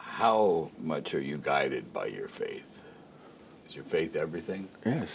How much are you guided by your faith? Is your faith everything? Yes.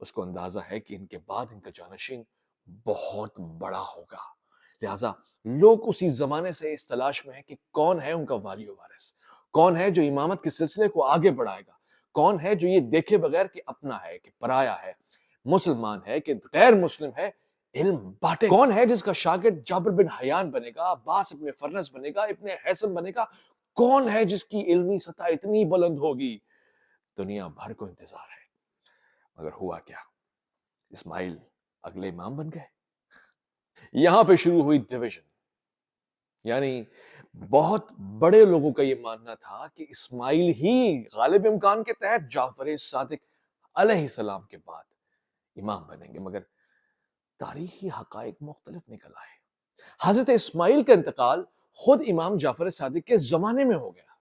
اس کو اندازہ ہے کہ ان کے بعد ان کا جانشین بہت بڑا ہوگا. لہٰذا لوگ اسی زمانے سے اس تلاش میں ہیں کہ کون ہے ان کا والی و وارث، کون ہے جو امامت کے سلسلے کو آگے بڑھائے گا، کون ہے جو یہ دیکھے بغیر کہ اپنا ہے کہ پرایا ہے، مسلمان ہے کہ غیر مسلم ہے، علم بانٹے، کون ہے جس کا شاگرد جابر بن حیان بنے گا، عباس ابن فرنس بنے گا، ابن حیثم بنے گا، کون ہے جس کی علمی سطح اتنی بلند ہوگی. دنیا بھر کو انتظار ہے. مگر ہوا کیا؟ اسماعیل اگلے امام بن گئے. یہاں پہ شروع ہوئی ڈویژن. یعنی بہت بڑے لوگوں کا یہ ماننا تھا کہ اسماعیل ہی غالب امکان کے تحت جعفر صادق علیہ السلام کے بعد امام بنیں گے، مگر تاریخی حقائق مختلف نکل آئے. حضرت اسماعیل کا انتقال خود امام جعفر صادق کے زمانے میں ہو گیا.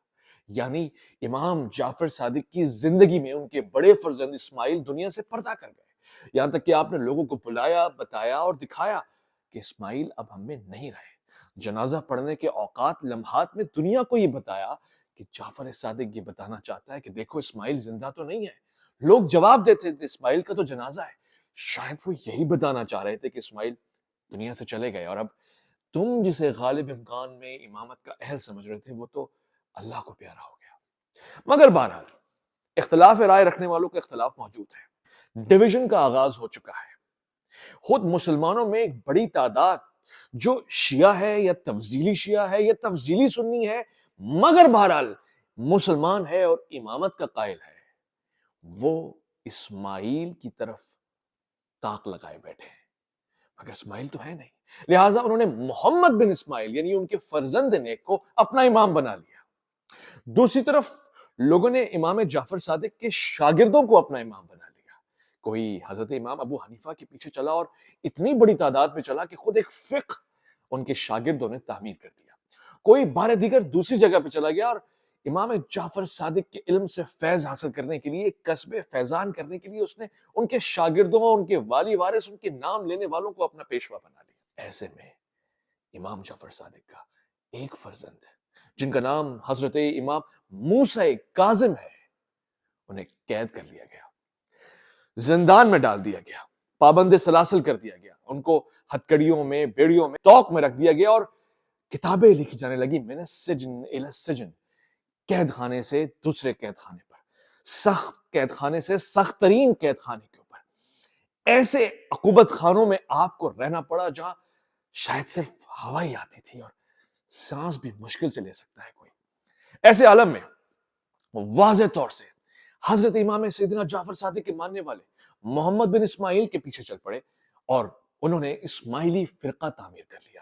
یعنی امام جعفر صادق کی زندگی میں ان کے بڑے فرزند اسماعیل دنیا سے پردہ کر گئے. یہاں تک کہ آپ نے لوگوں کو بلایا، بتایا اور دکھایا کہ اسماعیل اب ہم میں نہیں رہے. جنازہ پڑھنے کے اوقات لمحات میں دنیا کو یہ بتایا کہ جعفر صادق یہ بتانا چاہتا ہے کہ دیکھو اسماعیل زندہ تو نہیں ہے. لوگ جواب دیتے تھے اسماعیل کا تو جنازہ ہے. شاید وہ یہی بتانا چاہ رہے تھے کہ اسماعیل دنیا سے چلے گئے، اور اب تم جسے غالب امکان میں امامت کا اہل سمجھ رہے تھے وہ تو اللہ کو پیارا ہو گیا. مگر بہرحال اختلاف رائے رکھنے والوں کا اختلاف موجود ہے. ڈویژن کا آغاز ہو چکا ہے. خود مسلمانوں میں ایک بڑی تعداد جو شیعہ ہے یا تفضیلی شیعہ ہے یا تفضیلی سنی ہے، مگر بہرحال مسلمان ہے اور امامت کا قائل ہے، وہ اسماعیل کی طرف تاک لگائے بیٹھے ہیں. مگر اسماعیل تو ہے نہیں، لہٰذا انہوں نے محمد بن اسماعیل یعنی ان کے فرزند نیک کو اپنا امام بنا لیا. دوسری طرف لوگوں نے امام جعفر صادق کے شاگردوں کو اپنا امام بنا لیا. کوئی حضرت امام ابو حنیفہ کے پیچھے چلا اور اتنی بڑی تعداد میں چلا کہ خود ایک فقہ ان کے شاگردوں نے تعمیر کر دیا. کوئی بار دیگر دوسری جگہ پہ چلا گیا اور امام جعفر صادق کے علم سے فیض حاصل کرنے کے لیے، قصبے فیضان کرنے کے لیے اس نے ان کے شاگردوں، ان کے والی وارث، ان کے نام لینے والوں کو اپنا پیشوا بنا لیا. ایسے میں امام جعفر صادق کا ایک فرزند ہے جن کا نام حضرت امام موسیٰ کاظم ہے، انہیں قید کر لیا گیا، زندان میں ڈال دیا گیا، پابند سلاسل کر دیا گیا، ان کو ہتکڑیوں میں، بیڑیوں میں، توق میں رکھ دیا گیا اور کتابیں لکھی جانے لگی من السجن الی السجن، قید خانے سے دوسرے قید خانے پر، سخت قید خانے سے سخت ترین قید خانے کے اوپر. ایسے عقوبت خانوں میں آپ کو رہنا پڑا جہاں شاید صرف ہوا ہی آتی تھی اور سانس بھی مشکل سے لے سکتا ہے کوئی. ایسے عالم میں واضح طور سے حضرت امام سیدنا جعفر صادق کے ماننے والے محمد بن اسماعیل کے پیچھے چل پڑے اور انہوں نے اسماعیلی فرقہ تعمیر کر لیا.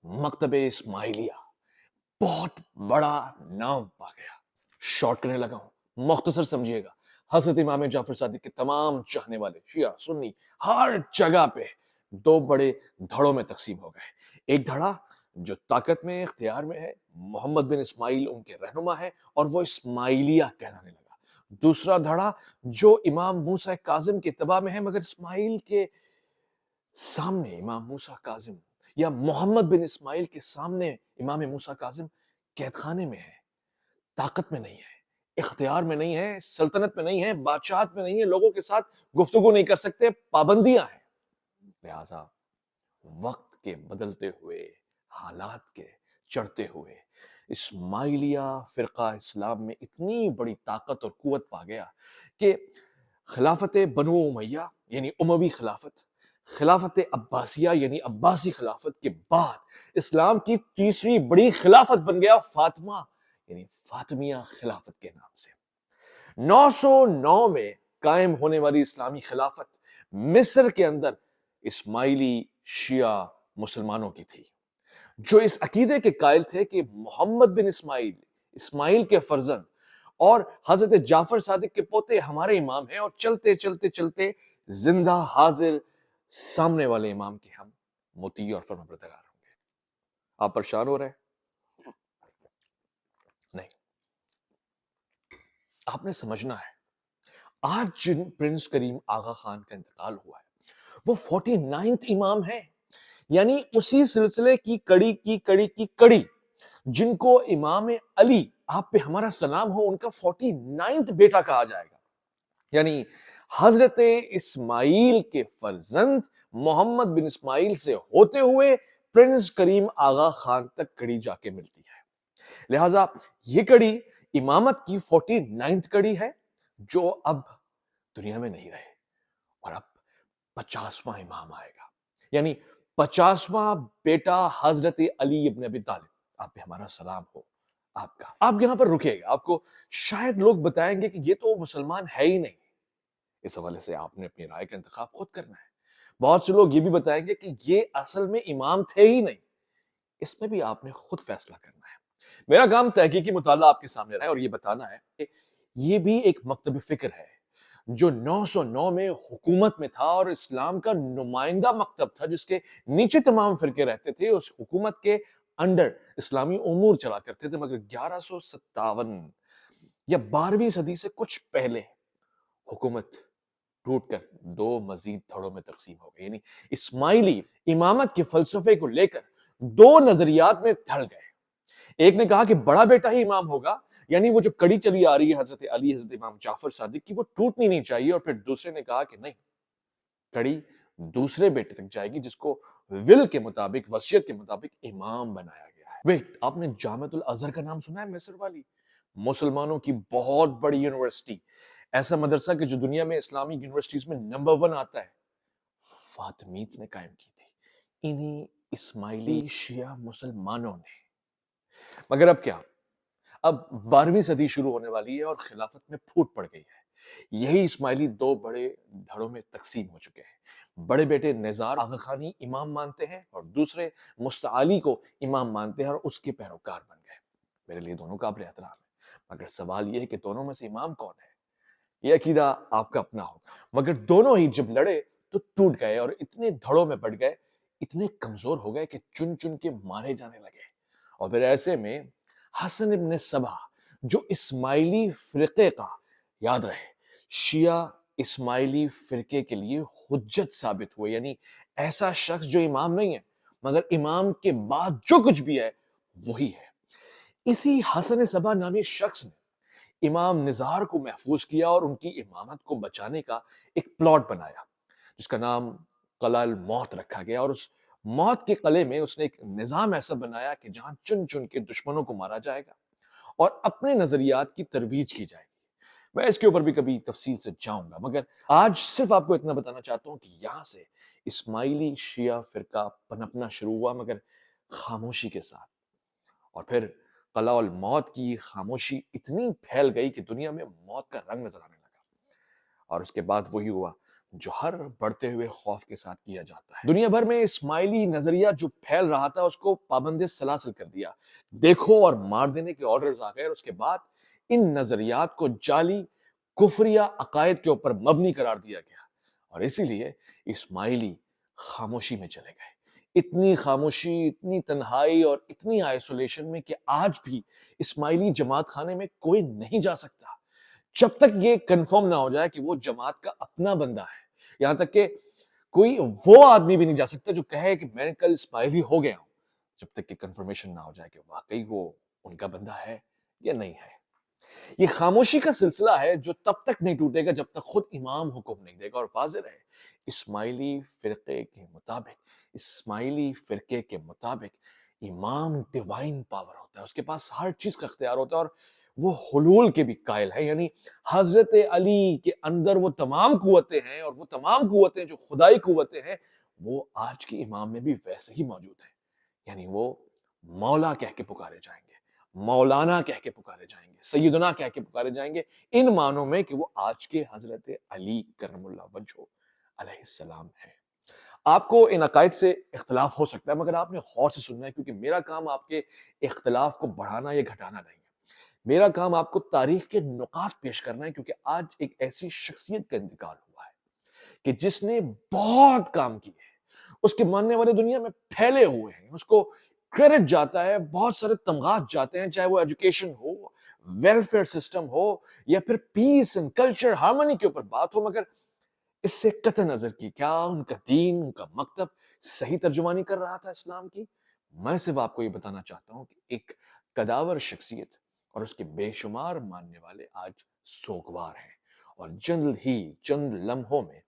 مکتب اسماعیلیہ بہت بڑا نام پا گیا. شارٹ کرنے لگا ہوں، مختصر سمجھیے گا. حضرت امام جعفر صادق کے تمام چاہنے والے شیعہ سنی ہر جگہ پہ دو بڑے دھڑوں میں تقسیم ہو گئے. ایک دھڑا جو طاقت میں، اختیار میں ہے، محمد بن اسماعیل ان کے رہنما ہے اور وہ اسماعیلیہ کہلانے لگا. دوسرا دھڑا جو امام موسیٰ کاظم کے اتباع میں ہے، مگر اسماعیل کے سامنے امام موسیٰ کاظم یا محمد بن اسماعیل کے سامنے امام موسیٰ کاظم قید خانے میں ہے، طاقت میں نہیں ہے، اختیار میں نہیں ہے، سلطنت میں نہیں ہے، بادشاہت میں نہیں ہے، لوگوں کے ساتھ گفتگو نہیں کر سکتے، پابندیاں ہیں. لہذا وقت کے بدلتے ہوئے، حالات کے چڑھتے ہوئے، اسماعیلیہ فرقہ اسلام میں اتنی بڑی طاقت اور قوت پا گیا کہ خلافت بنو امیہ یعنی اموی خلافت، خلافت عباسیہ یعنی عباسی خلافت کے بعد اسلام کی تیسری بڑی خلافت بن گیا فاطمہ یعنی فاطمیہ خلافت کے نام سے. 909 میں قائم ہونے والی اسلامی خلافت مصر کے اندر اسماعیلی شیعہ مسلمانوں کی تھی، جو اس عقیدے کے قائل تھے کہ محمد بن اسماعیل، اسماعیل کے فرزند اور حضرت جعفر صادق کے پوتے ہمارے امام ہیں، اور چلتے چلتے چلتے زندہ حاضر سامنے والے امام کے ہم مطیع اور فرمانبردار ہوں گے. آپ پریشان ہو رہے ہیں؟ نہیں، آپ نے سمجھنا ہے آج جن پرنس کریم آغا خان کا انتقال ہوا ہے وہ 49th امام ہے، یعنی اسی سلسلے کی کڑی کی کڑی کی کڑی جن کو امام علی آپ پہ ہمارا سلام ہو ان کا 49th بیٹا کہا جائے گا. یعنی حضرت اسماعیل کے فرزند محمد بن اسماعیل سے ہوتے ہوئے پرنس کریم آغا خان تک کڑی جا کے ملتی ہے۔ لہٰذا یہ کڑی امامت کی 49ویں کڑی ہے جو اب دنیا میں نہیں رہے، اور اب 50واں امام آئے گا، یعنی 50واں بیٹا حضرت علی ابن ابی طالب۔ آپ پہ ہمارا سلام ہو آپ کا۔ آپ یہاں پر رکے گا، آپ کو شاید لوگ بتائیں گے کہ یہ تو مسلمان ہے ہی نہیں۔ اس حوالے سے آپ نے اپنی رائے کا انتخاب خود کرنا ہے۔ بہت سے لوگ یہ بھی بتائیں گے کہ یہ اصل میں امام تھے ہی نہیں۔ اس میں بھی آپ نے خود فیصلہ کرنا ہے۔ میرا کام تحقیقی مطالعہ آپ کے سامنے رہا ہے اور یہ بتانا ہے کہ یہ بھی ایک مکتب فکر ہے جو 909 میں حکومت میں تھا اور اسلام کا نمائندہ مکتب تھا، جس کے نیچے تمام فرقے رہتے تھے۔ اس حکومت کے انڈر اسلامی امور چلا کرتے تھے، مگر 1157 یا 12ویں صدی سے کچھ پہلے حکومت ٹوٹ کر دو مزید دھڑوں میں تقسیم ہو گئی، یعنی اسماعیلی امامت کے فلسفے کو لے کر دو نظریات میں دھڑ گئے۔ ایک نے کہا کہ بڑا بیٹا ہی امام ہوگا، یعنی وہ جو کڑی چلی آ رہی ہے حضرت علی، حضرت امام جعفر صادق کی، وہ ٹوٹنی نہیں چاہیے، اور پھر دوسرے نے کہا کہ نہیں، کڑی دوسرے بیٹے تک جائے گی جس کو ول کے مطابق، وصیت کے مطابق امام بنایا گیا ہے۔ ویٹ، آپ نے جامعۃ الازہر کا نام سنا ہے؟ مصر والی، مسلمانوں کی بہت بڑی یونیورسٹی، ایسا مدرسہ کہ جو دنیا میں اسلامی یونیورسٹیز میں نمبر 1 آتا ہے، فاطمیت نے قائم کی تھی، انہی اسماعیلی شیعہ مسلمانوں نے۔ مگر اب کیا؟ اب 12ویں صدی شروع ہونے والی ہے اور خلافت میں پھوٹ پڑ گئی ہے۔ یہی اسماعیلی دو بڑے دھڑوں میں تقسیم ہو چکے ہیں۔ بڑے بیٹے نزار آغا خانی امام مانتے ہیں اور دوسرے مستعلی کو امام مانتے ہیں اور اس کے پیروکار بن گئے۔ میرے لیے دونوں قابل احترام ہے، مگر سوال یہ ہے کہ دونوں میں سے امام کون ہے؟ یہ عقیدہ آپ کا اپنا ہوگا، مگر دونوں ہی جب لڑے تو ٹوٹ گئے اور اتنے دھڑوں میں بٹ گئے، اتنے کمزور ہو گئے کہ چن چن کے مارے جانے لگے۔ اور پھر ایسے میں حسن ابن صبا، جو اسماعیلی فرقے کا، یاد رہے، شیعہ اسماعیلی فرقے کے لیے حجت ثابت ہوئے، یعنی ایسا شخص جو امام نہیں ہے مگر امام کے بعد جو کچھ بھی ہے وہی ہے۔ اسی حسن صبا نامی شخص نے امام نزار کو محفوظ کیا اور ان کی امامت کو بچانے کا ایک پلاٹ بنایا جس کا نام قلعہ الموت رکھا گیا، اور اس موت کے قلعے میں اس نے ایک نظام ایسا بنایا کہ جہاں چن چن کے دشمنوں کو مارا جائے گا اور اپنے نظریات کی ترویج کی جائے گی۔ میں اس کے اوپر بھی کبھی تفصیل سے جاؤں گا، مگر آج صرف آپ کو اتنا بتانا چاہتا ہوں کہ یہاں سے اسماعیلی شیعہ فرقہ پنپنا شروع ہوا، مگر خاموشی کے ساتھ، اور پھر قلعہ الموت کی خاموشی اتنی پھیل گئی کہ دنیا میں موت کا رنگ نظر آنے لگا، اور اس کے بعد وہی ہوا جو ہر بڑھتے ہوئے خوف کے ساتھ کیا جاتا ہے۔ دنیا بھر میں اسماعیلی نظریہ جو پھیل رہا تھا اس کو پابند سلاسل کر دیا، دیکھو اور مار دینے کے آرڈرز آ گئے، اور اس کے بعد ان نظریات کو جعلی کفریہ عقائد کے اوپر مبنی قرار دیا گیا، اور اسی لیے اسماعیلی خاموشی میں چلے گئے۔ اتنی خاموشی، اتنی تنہائی اور اتنی آئسولیشن میں کہ آج بھی اسماعیلی جماعت خانے میں کوئی نہیں جا سکتا جب تک یہ کنفرم نہ ہو جائے کہ وہ جماعت کا اپنا بندہ ہے۔ یہاں تک کہ کوئی وہ آدمی بھی نہیں جا سکتا جو کہے کہ میں کل اسماعیلی ہو گیا ہوں، جب تک کہ کنفرمیشن نہ ہو جائے کہ واقعی وہ ان کا بندہ ہے یا نہیں ہے۔ یہ خاموشی کا سلسلہ ہے جو تب تک نہیں ٹوٹے گا جب تک خود امام حکم نہیں دے گا، اور واضح رہے، اسماعیلی فرقے کے مطابق امام ڈیوائن پاور ہوتا ہے، اس کے پاس ہر چیز کا اختیار ہوتا ہے، اور وہ حلول کے بھی قائل ہے، یعنی حضرت علی کے اندر وہ تمام قوتیں ہیں، اور وہ تمام قوتیں جو خدائی قوتیں ہیں وہ آج کے امام میں بھی ویسے ہی موجود ہیں، یعنی وہ مولا کہہ کے پکارے جائیں گے، مولانا کہہ کے پکارے جائیں گے، سیدنا کہہ کے پکارے جائیں گے، ان معنوں میں کہ وہ آج کے حضرت علی کرم اللہ وجہہ علیہ السلام ہے۔ آپ کو ان عقائد سے اختلاف ہو سکتا ہے، مگر آپ نے غور سے سننا ہے، کیونکہ میرا کام آپ کے اختلاف کو بڑھانا یا گھٹانا نہیں ہے۔ میرا کام آپ کو تاریخ کے نکات پیش کرنا ہے، کیونکہ آج ایک ایسی شخصیت کا انتقال ہوا ہے کہ جس نے بہت کام کیے ہیں، اس کے ماننے والے دنیا میں پھیلے ہوئے ہیں، اس کو کریڈٹ جاتا ہے، بہت سارے تمغات جاتے ہیں، چاہے وہ ایجوکیشن ہو، ویلفیئر سسٹم ہو، یا پھر پیس اینڈ کلچر ہارمونی کے اوپر بات ہو، مگر اس سے قطع نظر کی کیا ان کا دین، ان کا مکتب صحیح ترجمانی کر رہا تھا اسلام کی؟ میں صرف آپ کو یہ بتانا چاہتا ہوں کہ ایک قداور شخصیت اور اس کے بے شمار ماننے والے آج سوگوار ہیں، اور جلد ہی چند لمحوں میں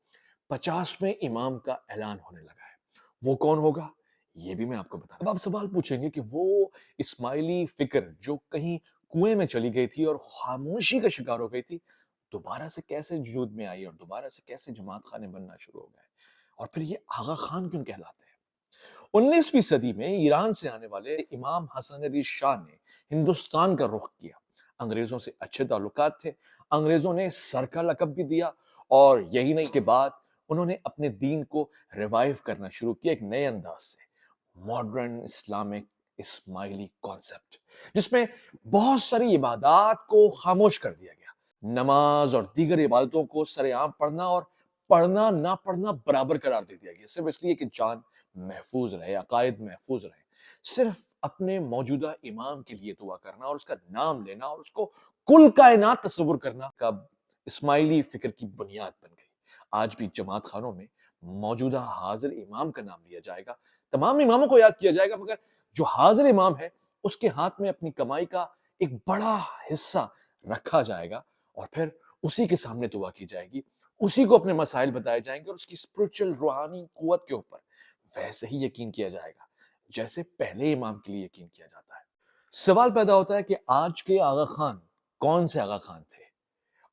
50ویں امام کا اعلان ہونے لگا ہے۔ وہ کون ہوگا یہ بھی میں آپ کو بتا۔ اب آپ سوال پوچھیں گے کہ وہ اسماعیلی فکر جو کہیں کنویں میں چلی گئی تھی اور خاموشی کا شکار ہو گئی تھی، دوبارہ سے کیسے وجود میں آئی اور دوبارہ سے کیسے جماعت خانے بننا شروع ہو گئے، اور پھر یہ آغا خان کیوں کہلاتے ہیں؟ 19ویں صدی میں ایران سے آنے والے امام حسن علی شاہ نے ہندوستان کا رخ کیا۔ انگریزوں سے اچھے تعلقات تھے، انگریزوں نے سر کا لقب بھی دیا، اور یہی نہیں کے بعد انہوں نے اپنے دین کو ریوائیو کرنا شروع کیا ایک نئے انداز سے، ماڈرن اسلامک اسماعیلی کانسیپٹ، جس میں بہت ساری عبادات کو خاموش کر دیا گیا۔ نماز اور دیگر عبادتوں کو سر عام پڑھنا اور پڑھنا نہ پڑھنا برابر قرار دے دیا گیا، صرف اس لیے کہ جان محفوظ رہے، عقائد محفوظ رہے۔ صرف اپنے موجودہ امام کے لیے دعا کرنا اور اس کا نام لینا اور اس کو کل کائنات تصور کرنا کا اسماعیلی فکر کی بنیاد بن گئی۔ آج بھی جماعت خانوں میں موجودہ حاضر امام کا نام لیا جائے گا، تمام اماموں کو یاد کیا جائے گا، مگر جو حاضر امام ہے اس کے ہاتھ میں اپنی کمائی کا ایک بڑا حصہ رکھا جائے گا، اور پھر اسی کے سامنے دعا کی جائے گی، اسی کو اپنے مسائل بتائے جائیں گے، اور اس کی اسپرچل روحانی قوت کے اوپر ویسے ہی یقین کیا جائے گا جیسے پہلے امام کے لیے یقین کیا جاتا ہے۔ سوال پیدا ہوتا ہے کہ آج کے آغا خان کون سے آغا خان تھے،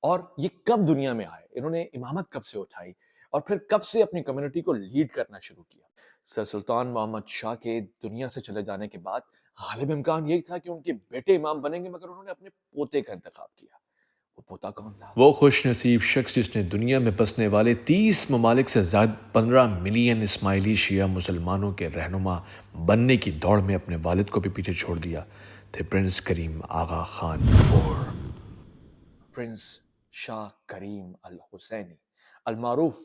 اور یہ کب دنیا میں آئے، انہوں نے امامت کب سے اٹھائی، اور پھر کب سے اپنی کمیونٹی کو لیڈ کرنا شروع کیا؟ سر سلطان محمد شاہ کے دنیا سے چلے جانے کے بعد غالب امکان یہی تھا کہ ان کے بیٹے امام بنیں گے، مگر انہوں نے اپنے پوتے کا انتخاب کیا۔ وہ پوتا کون تھا؟ وہ خوش نصیب شخص جس نے دنیا میں بسنے والے 30 ممالک سے زائد 15 ملین اسماعیلی شیعہ مسلمانوں کے رہنما بننے کی دوڑ میں اپنے والد کو بھی پیچھے چھوڑ دیا، تھے پرنس کریم آغا خان فور، پرنس شاہ کریم الحسینی، المعروف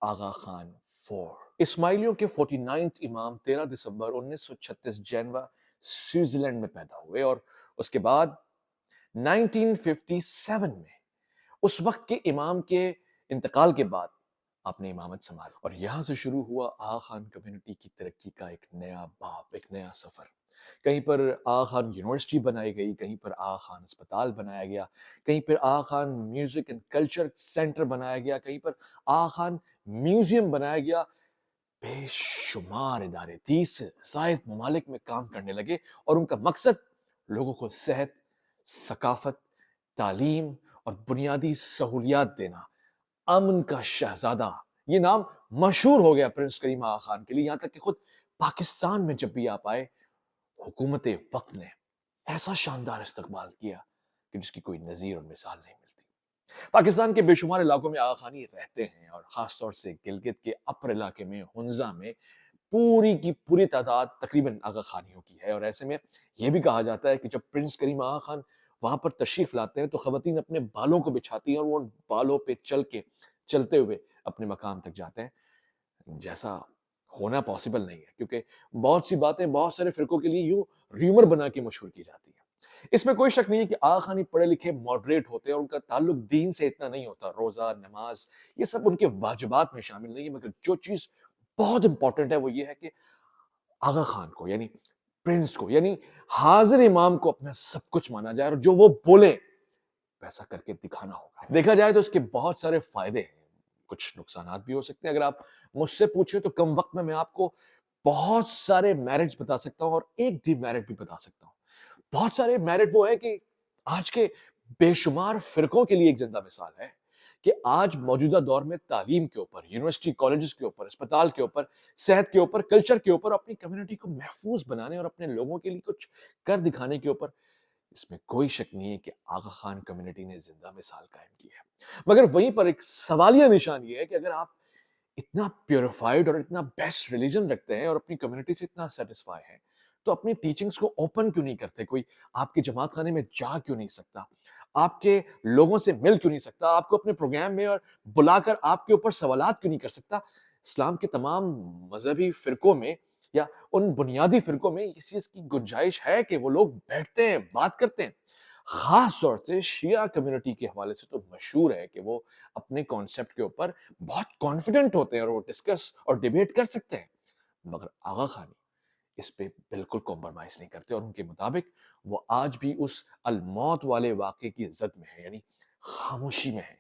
آغا خان فور۔ اسماعیلیوں کے 49 امام 13 دسمبر 1936 جنیوا سوئٹزرلینڈ میں پیدا ہوئے، اور اس کے بعد 1957 میں اس وقت کے امام کے انتقال کے بعد آپ نے امامت سنبھالی، اور یہاں سے شروع ہوا آغا خان کمیونٹی کی ترقی کا ایک نیا باب، ایک نیا سفر۔ کہیں پر آغا خان یونیورسٹی بنائی گئی، کہیں پر آغا خان اسپتال بنایا گیا، کہیں پر Aga Khan music and culture centre بنایا گیا، کہیں پر آغا خان میوزیم بنایا گیا۔ بے شمار ادارے 30 سے زائد ممالک میں کام کرنے لگے، اور ان کا مقصد لوگوں کو صحت، ثقافت، تعلیم اور بنیادی سہولیات دینا۔ امن کا شہزادہ یہ نام مشہور ہو گیا پرنس کریم آغا خان کے لیے، یہاں تک کہ خود پاکستان میں جب بھی آپ آئے، حکومت وقت نے ایسا شاندار استقبال کیا کہ جس کی کوئی نظیر اور مثال نہیں ملتی۔ پاکستان کے بے شمار علاقوں میں آغا خانی رہتے ہیں، اور خاص طور سے گلگت کے اپر علاقے میں ہنزا میں پوری کی پوری تعداد تقریباً آغا خانیوں کی ہے، اور ایسے میں یہ بھی کہا جاتا ہے کہ جب پرنس کریم آغا خان وہاں پر تشریف لاتے ہیں تو خواتین اپنے بالوں کو بچھاتی ہیں اور وہ ان بالوں پہ چلتے ہوئے اپنے مقام تک جاتے ہیں، جیسا ہونا پاسبل نہیں ہے، کیونکہ بہت سی باتیں بہت سارے فرقوں کے لیے یوں ریومر بنا کے مشہور کی جاتی ہیں۔ اس میں کوئی شک نہیں ہے کہ آغا خانی پڑھے لکھے ماڈریٹ ہوتے ہیں، اور ان کا تعلق دین سے اتنا نہیں ہوتا، روزہ، نماز یہ سب ان کے واجبات میں شامل نہیں ہے، مگر جو چیز بہت امپورٹنٹ ہے وہ یہ ہے کہ آغا خان کو یعنی پرنس کو یعنی حاضر امام کو اپنا سب کچھ مانا جائے، اور جو وہ بولے ویسا کر کے دکھانا ہوگا۔ دیکھا جائے تو اس کے بہت سارے فائدے ہیں، کچھ نقصانات بھی ہو سکتے ہیں۔ اگر آپ مجھ سے پوچھیں تو کم وقت میں آپ کو بہت سارے میرٹس بتا سکتا ہوں اور ایک ڈی میرٹ بھی بتا سکتا ہوں۔ بہت سارے میرٹ وہ ہیں کہ آج کے بے شمار فرقوں کے لیے ایک زندہ مثال ہے کہ آج موجودہ دور میں تعلیم کے اوپر، یونیورسٹی کالجز کے اوپر، اسپتال کے اوپر، صحت کے اوپر، کلچر کے اوپر، اپنی کمیونٹی کو محفوظ بنانے اور اپنے لوگوں کے لیے کچھ کر دکھانے کے اوپر اس میں کوئی شک نہیں ہے کہ آغا خان کمیونٹی نے زندہ مثال قائم کی ہے۔ مگر وہیں پر ایک سوالیہ نشان یہ ہے کہ اگر آپ اتنا پیوریفائڈ اور اتنا بیسٹ ریلیجن رکھتے ہیں اور اپنی کمیونٹی سے اتنا سیٹسفائی ہیں تو اپنی ٹیچنگز کو اوپن کیوں نہیں کرتے؟ کوئی آپ کے جماعت خانے میں جا کیوں نہیں سکتا؟ آپ کے لوگوں سے مل کیوں نہیں سکتا؟ آپ کو اپنے پروگرام میں اور بلا کر آپ کے اوپر سوالات کیوں نہیں کر سکتا؟ اسلام کے تمام مذہبی فرقوں میں یا ان بنیادی فرقوں میں اس چیز کی گنجائش ہے کہ وہ لوگ بیٹھتے ہیں، بات کرتے ہیں۔ خاص طور سے شیعہ کمیونٹی کے حوالے سے تو مشہور ہے کہ وہ اپنے کانسیپٹ کے اوپر بہت کانفیڈنٹ ہوتے ہیں اور وہ ڈسکس اور ڈیبیٹ کر سکتے ہیں، مگر آغا خانی اس پہ بالکل کمپرمائز نہیں کرتے، اور ان کے مطابق وہ آج بھی اس الموت والے واقعے کی زد میں ہے، یعنی خاموشی میں ہے،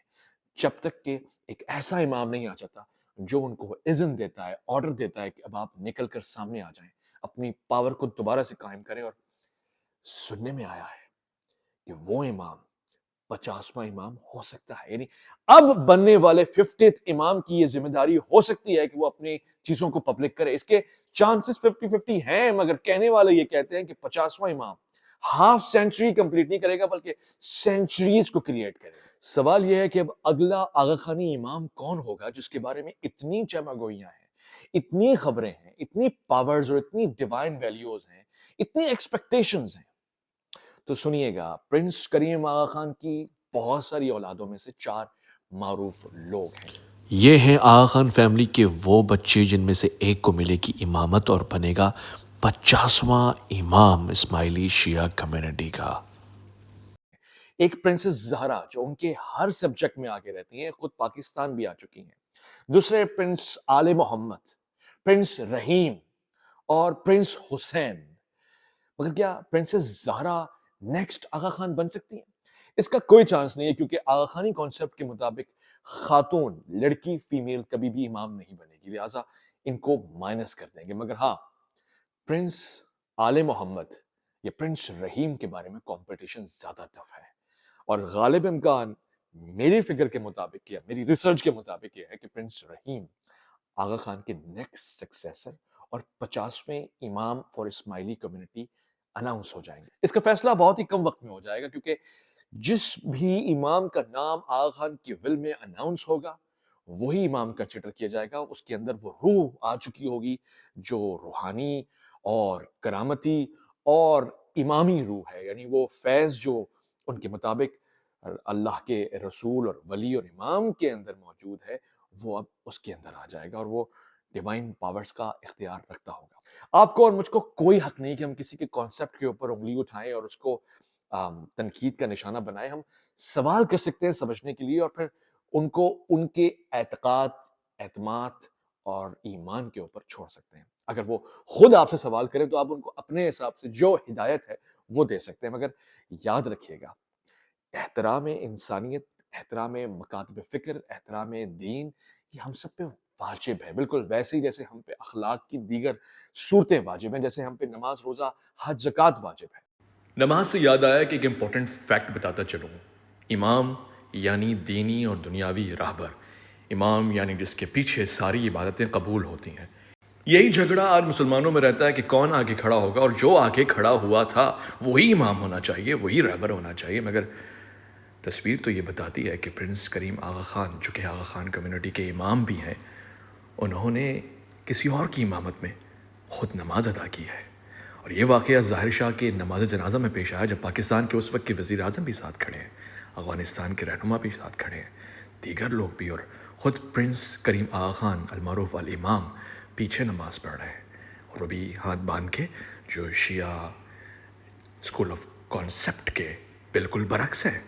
جب تک کہ ایک ایسا امام نہیں آ جاتا جو ان کو اذن دیتا ہے، آرڈر دیتا ہے کہ اب آپ نکل کر سامنے آ جائیں، اپنی پاور کو دوبارہ سے قائم کریں۔ اور سننے میں آیا ہے کہ وہ امام 50واں امام ہو سکتا ہے، یعنی اب بننے والے 50th امام کی یہ ذمہ داری ہو سکتی ہے کہ وہ اپنی چیزوں کو پبلک کرے۔ اس کے چانسز 50-50 ہیں، مگر کہنے والے یہ کہتے ہیں کہ 50واں امام ہاف سینچری کمپلیٹ نہیں کرے گا بلکہ سینچریز کو کریٹ کرے گا۔ سوال یہ ہے کہ اب اگلا آغا خانی امام کون ہوگا جس کے بارے میں اتنی چمہ گوئیاں ہیں، اتنی خبریں ہیں، اتنی پاورز اور اتنی ڈیوائن ویلیوز ہیں، اتنی ایکسپیکٹیشنز ہیں۔ تو سنیے گا، پرنس کریم آغا خان کی بہت ساری اولادوں میں سے 4 معروف لوگ ہیں۔ یہ ہیں آغا خان فیملی کے وہ بچے جن میں سے ایک کو ملے گی امامت اور بنے گا 50واں امام اسماعیلی شیعہ کمیونٹی کا۔ ایک پرنسس زہرا جو ان کے ہر سبجیکٹ میں آگے رہتی ہیں، خود پاکستان بھی آ چکی ہیں۔ دوسرے پرنس آل محمد، پرنس رحیم اور پرنس حسین۔ مگر کیا پرنسس زہرا نیکسٹ آغا خان بن سکتی ہیں؟ اس کا کوئی چانس نہیں ہے، کیونکہ آغا خانی کانسیپٹ کے مطابق خاتون، لڑکی، فیمیل کبھی بھی امام نہیں بنے گی، لہٰذا ان کو مائنس کر دیں گے۔ مگر ہاں، پرنس آل محمد یا پرنس رحیم کے بارے میں کمپٹیشن زیادہ ٹف ہے، اور غالب امکان میری فگر کے مطابق یا میری ریسرچ کے مطابق یہ ہے کہ پرنس رحیم آغا خان کے نیکسٹ سکسیسر اور 50ویں امام فار اسماعیلی کمیونٹی اناؤنس ہو جائیں گے۔ اس کا فیصلہ بہت ہی کم وقت میں ہو جائے گا، کیونکہ جس بھی امام کا نام آغا خان کی ول میں اناؤنس ہوگا وہی امام کنسیڈر کیا جائے گا۔ اس کے اندر وہ روح آ چکی ہوگی جو روحانی اور کرامتی اور امامی روح ہے، یعنی وہ فیض جو ان کے مطابق اللہ کے رسول اور ولی اور امام کے اندر موجود ہے، وہ اب اس کے اندر آ جائے گا اور وہ ڈیوائن پاورز کا اختیار رکھتا ہوگا۔ آپ کو اور مجھ کو کوئی حق نہیں کہ ہم کسی کے کانسیپٹ کے اوپر انگلی اٹھائیں اور اس کو تنقید کا نشانہ بنائیں۔ ہم سوال کر سکتے ہیں سمجھنے کے لیے، اور پھر ان کو ان کے اعتقاد، اعتماد اور ایمان کے اوپر چھوڑ سکتے ہیں۔ اگر وہ خود آپ سے سوال کریں تو آپ ان کو اپنے حساب سے جو ہدایت ہے وہ دے سکتے ہیں۔ مگر یاد رکھیے گا، احترام انسانیت، احترام مکاتب فکر، احترام دین، یہ ہم سب پہ واجب ہے، بالکل ویسے ہی جیسے ہم پہ اخلاق کی دیگر صورتیں واجب ہیں، جیسے ہم پہ نماز، روزہ، حج، زکوٰۃ واجب ہے۔ نماز سے یاد آیا کہ ایک امپورٹنٹ فیکٹ بتاتا چلوں۔ امام یعنی دینی اور دنیاوی راہبر، امام یعنی جس کے پیچھے ساری عبادتیں قبول ہوتی ہیں۔ یہی جھگڑا آج مسلمانوں میں رہتا ہے کہ کون آگے کھڑا ہوگا، اور جو آگے کھڑا ہوا تھا وہی امام ہونا چاہیے، وہی رہبر ہونا چاہیے۔ مگر تصویر تو یہ بتاتی ہے کہ پرنس کریم آغا خان، جو کہ آغا خان کمیونٹی کے امام بھی ہیں، انہوں نے کسی اور کی امامت میں خود نماز ادا کی ہے۔ اور یہ واقعہ ظاہر شاہ کے نماز جنازہ میں پیش آیا، جب پاکستان کے اس وقت کے وزیر اعظم بھی ساتھ کھڑے ہیں، افغانستان کے رہنما بھی ساتھ کھڑے ہیں، دیگر لوگ بھی، اور خود پرنس کریم آغا خان المعروف الامام پیچھے نماز پڑھ رہے ہیں، اور وہ بھی ہاتھ باندھ کے، جو شیعہ اسکول آف کانسیپٹ کے بالکل برعکس ہے۔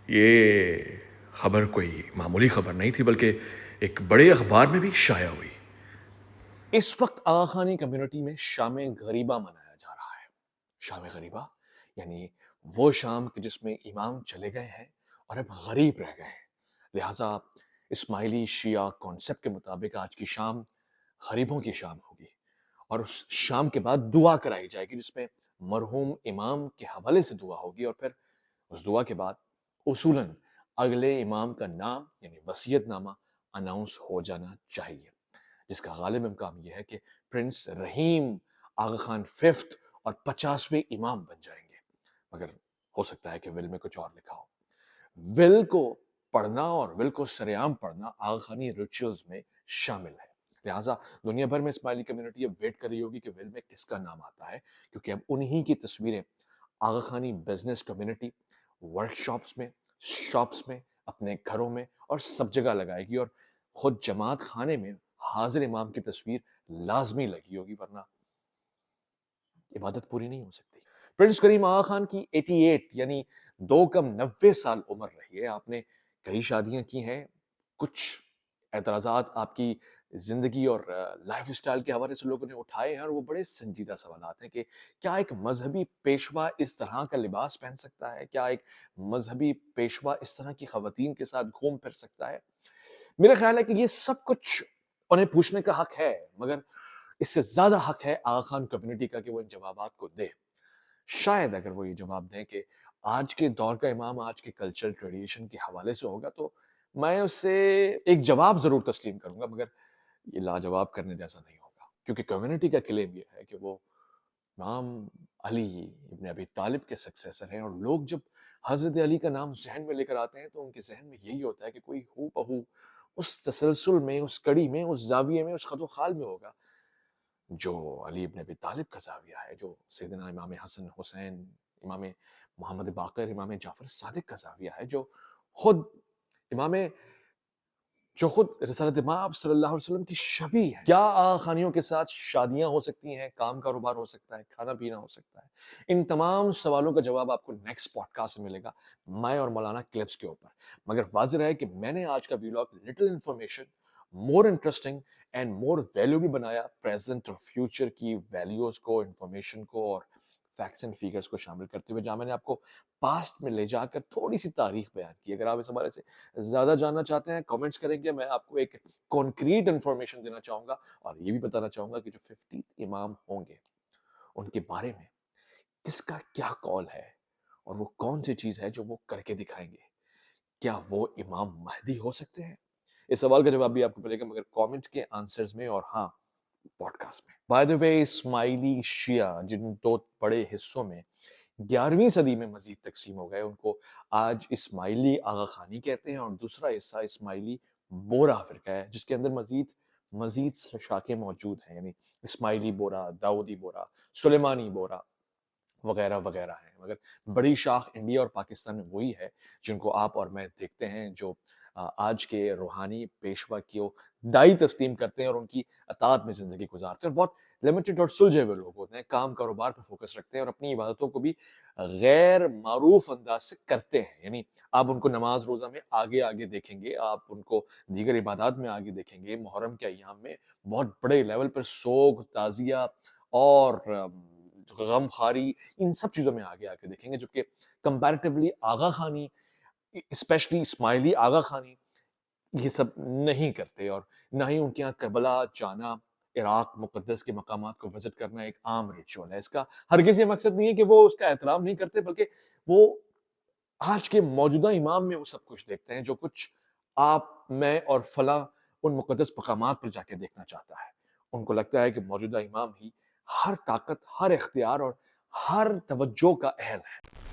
یہ خبر کوئی معمولی خبر نہیں تھی، بلکہ ایک بڑے اخبار میں بھی شائع ہوئی۔ اس وقت آغا خانی کمیونٹی میں شام غریبہ منایا جا رہا ہے۔ شام غریبہ یعنی وہ شام کہ جس میں امام چلے گئے ہیں اور اب غریب رہ گئے ہیں، لہٰذا اسماعیلی شیعہ کانسیپٹ کے مطابق آج کی شام غریبوں کی شام ہوگی، اور اس شام کے بعد دعا کرائی جائے گی جس میں مرحوم امام کے حوالے سے دعا ہوگی، اور پھر اس دعا کے بعد اصولاً اگلے امام کا نام یعنی وصیت نامہ اناؤنس ہو جانا چاہیے، جس کا غالب امکان یہ ہے کہ پرنس رحیم آغا خان 5th اور 50ویں امام بن جائیں گے۔ مگر ہو سکتا ہے کہ ول میں کچھ اور لکھا ہو۔ ول کو پڑھنا اور ول کو سریعام پڑھنا آغا خانی ریچولز میں شامل ہے، لہٰذا دنیا بھر میں اسماعیلی کمیونٹی اب ویٹ کر رہی ہوگی کہ ول میں کس کا نام آتا ہے، کیونکہ اب انہی کی تصویریں آغا خانی بزنس کمیونٹی ورک شاپس میں، اپنے گھروں میں اور سب جگہ لگائے گی، اور خود جماعت خانے میں حاضر امام کی تصویر لازمی لگی ہوگی، ورنہ عبادت پوری نہیں ہو سکتی۔ پرنس کریم آغا خان کی 88 یعنی 2 کم 90 سال عمر رہی ہے۔ آپ نے کئی شادیاں کی ہیں، کچھ اعتراضات آپ کی زندگی اور لائف اسٹائل کے حوالے سے لوگوں نے اٹھائے ہیں، اور وہ بڑے سنجیدہ سوالات ہیں کہ کیا ایک مذہبی پیشوا اس طرح کا لباس پہن سکتا ہے؟ کیا ایک مذہبی پیشوا اس طرح کی خواتین کے ساتھ گھوم پھر سکتا ہے؟ میرا خیال ہے کہ یہ سب کچھ انہیں پوچھنے کا حق ہے، مگر اس سے زیادہ حق ہے آغا خان کمیونٹی کا کہ وہ ان جوابات کو دے۔ شاید اگر وہ یہ جواب دیں کہ آج کے دور کا امام آج کے کلچرل ٹریڈیشن کے حوالے سے ہوگا، تو میں اس سے ایک جواب ضرور تسلیم کروں گا، مگر یہ لاجواب کرنے جیسا نہیں ہوگا، کیونکہ کمیونٹی کا کلیم یہ ہے کہ وہ امام علی ابن ابی طالب کے سکسیسر ہیں، اور لوگ جب حضرت علی کا نام ذہن میں لے کر آتے ہیں تو ان کے ذہن میں یہی ہوتا ہے کہ کوئی ہو بہو اس تسلسل میں، اس کڑی میں، اس زاویے میں، اس خط و خال میں ہوگا جو علی ابن ابی طالب کا زاویہ ہے، جو سیدنا امام حسن حسین، امام محمد باقر، امام جعفر صادق کا زاویہ ہے، خود امام جو خود رسالت مآب صلی اللہ علیہ وسلم کی شبیہ ہے۔ کیا آغا خانیوں کے ساتھ شادیاں ہو سکتی ہیں، کام کاروبار ہو سکتا ہے، کھانا پینا ہو سکتا ہے؟ ان تمام سوالوں کا جواب آپ کو نیکسٹ پوڈ کاسٹ میں ملے گا، میں اور مولانا کلپس کے اوپر۔ مگر واضح رہے کہ میں نے آج کا vlog little information, more interesting and more valuable بنایا، پریزنٹ اور فیوچر کی ویلیوز کو، انفارمیشن کو اور فیکٹس اینڈ فیگرز کو شامل کرتے ہوئے، جہاں میں نے آپ کو پاسٹ میں لے جا کر تھوڑی سی تاریخ بیان کی۔ اگر آپ اس حوالے سے زیادہ جاننا چاہتے ہیں، کامنٹس کریں گے، میں آپ کو ایک کانکریٹ انفارمیشن دینا چاہوں گا، اور یہ بھی بتانا چاہوں گا کہ جو 50 امام ہوں گے ان کے بارے میں کس کا کیا قول ہے، اور وہ کون سی چیز ہے جو وہ کر کے دکھائیں گے۔ کیا وہ امام مہدی ہو سکتے ہیں؟ اس سوال کا جواب بھی آپ کو ملے گا، مگر کامنٹ کے آنسرز میں، اور ہاں پوڈ کاسٹ میں۔ بائی دا وے، اسماعیلی شیعہ جن دو بڑے حصوں میں 11ویں صدی میں مزید تقسیم ہو گئے، ان کو آج اسماعیلی آغا خانی کہتے ہیں، اور دوسرا حصہ اسماعیلی بورا فرقہ ہے، جس کے اندر مزید شاخیں موجود ہیں، یعنی اسماعیلی بورا، داؤدی بورا، سلیمانی بورا وغیرہ وغیرہ ہیں، مگر بڑی شاخ انڈیا اور پاکستان میں وہی ہے جن کو آپ اور میں دیکھتے ہیں، جو آج کے روحانی پیشوا کو دائی تسلیم کرتے ہیں اور ان کی اطاعت میں زندگی گزارتے ہیں، اور بہت لمیٹڈ اور سلجھے ہوئے لوگ ہوتے ہیں، کام کاروبار پہ فوکس رکھتے ہیں، اور اپنی عبادتوں کو بھی غیر معروف انداز سے کرتے ہیں۔ یعنی آپ ان کو نماز روزہ میں آگے آگے دیکھیں گے، آپ ان کو دیگر عبادات میں آگے دیکھیں گے، محرم کے ایام میں بہت بڑے لیول پر سوگ، تعزیہ اور غم خاری، ان سب چیزوں میں آگے آگے دیکھیں گے، جبکہ کمپیریٹیولی آغا خانی، اسپیشلی اسماعیلی آغا خانی، یہ سب نہیں کرتے، اور نہ ہی ان کے یہاں کربلا جانا، عراق مقدس کے مقامات کو وزٹ کرنا ایک عام ریچول ہے۔ اس کا ہرگز یہ مقصد نہیں ہے کہ وہ اس کا احترام نہیں کرتے، بلکہ وہ آج کے موجودہ امام میں وہ سب کچھ دیکھتے ہیں جو کچھ آپ، میں اور فلاں ان مقدس مقامات پر جا کے دیکھنا چاہتا ہے۔ ان کو لگتا ہے کہ موجودہ امام ہی ہر طاقت، ہر اختیار اور ہر توجہ کا اہل ہے۔